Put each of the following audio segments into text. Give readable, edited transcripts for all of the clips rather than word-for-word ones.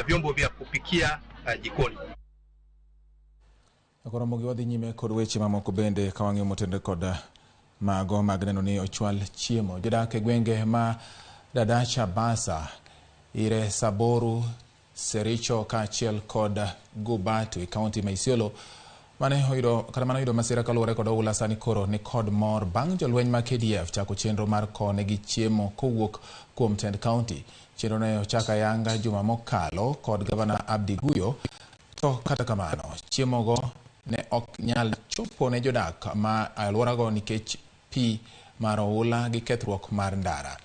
vyombo vya kupikia jikoni. Ramogi wadhi nyime kod weche mamoko bende kawang'e motende kod mago mag neno ni ochwal chiemo. Jodak e gwenge ma Dadacha, Basa, Ire Saboru, Sericho kaachiel kod Gubatu e kaunti ma Isiolo mane oyudo masira kaluwore kod oula sani koro ni kod mor bang' jolweny ma KDF chako chenro mar kone gi chiemo kowuok kuom tend kaunti. Chenro ne ochaka yanga juma mokalo kod gavana Abdi Guyo, to kata kamano chiemo go ne ok nyal chopo ne jodak ma alworago nikech pi mar oula gi kethruok mar ndara.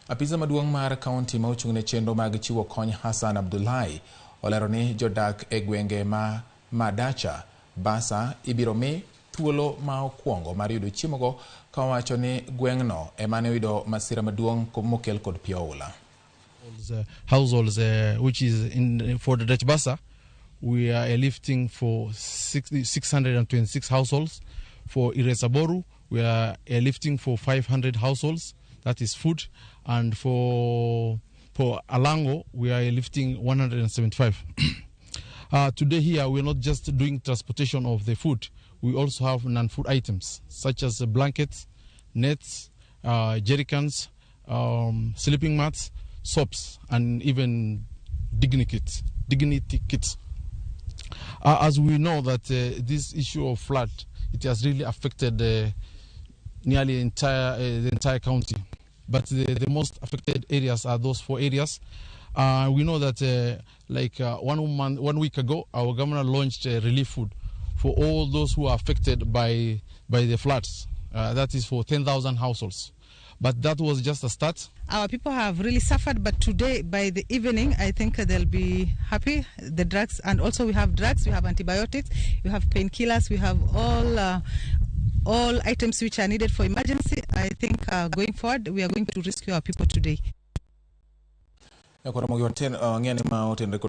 Apisa maduong' mar kaunti ma ochung'ne chenro mag chiwo kony Hassan Abdullahi olero ni jodak e gwenge ma Madacha, Basa ibiro mi thuolo ma okwongo mar yudo chiemo go, kawacho ni gweng'no ema ne oyudo masira maduong' mokel kod pi oula. Households which is for the Dutch Basa, we are lifting for 626 households. For Iresaboru, we are lifting for 500 households. That is food. And for Alango, we are lifting 175. Today here, we're not just doing transportation of the food. We also have non-food items, such as blankets, nets, jerry cans, sleeping mats, soaps, and even dignity kits. As we know that this issue of flood, it has really affected nearly the entire county. But the most affected areas are those 4 areas. We know that 1 week ago, our governor launched relief food for all those who are affected by the floods. That is for 10,000 households. But that was just a start. Our people have really suffered, but today, by the evening, I think they'll be happy. The drugs, and also we have drugs, we have antibiotics, we have painkillers, we have all items which are needed for emergency. I think going forward, we are going to rescue our people today.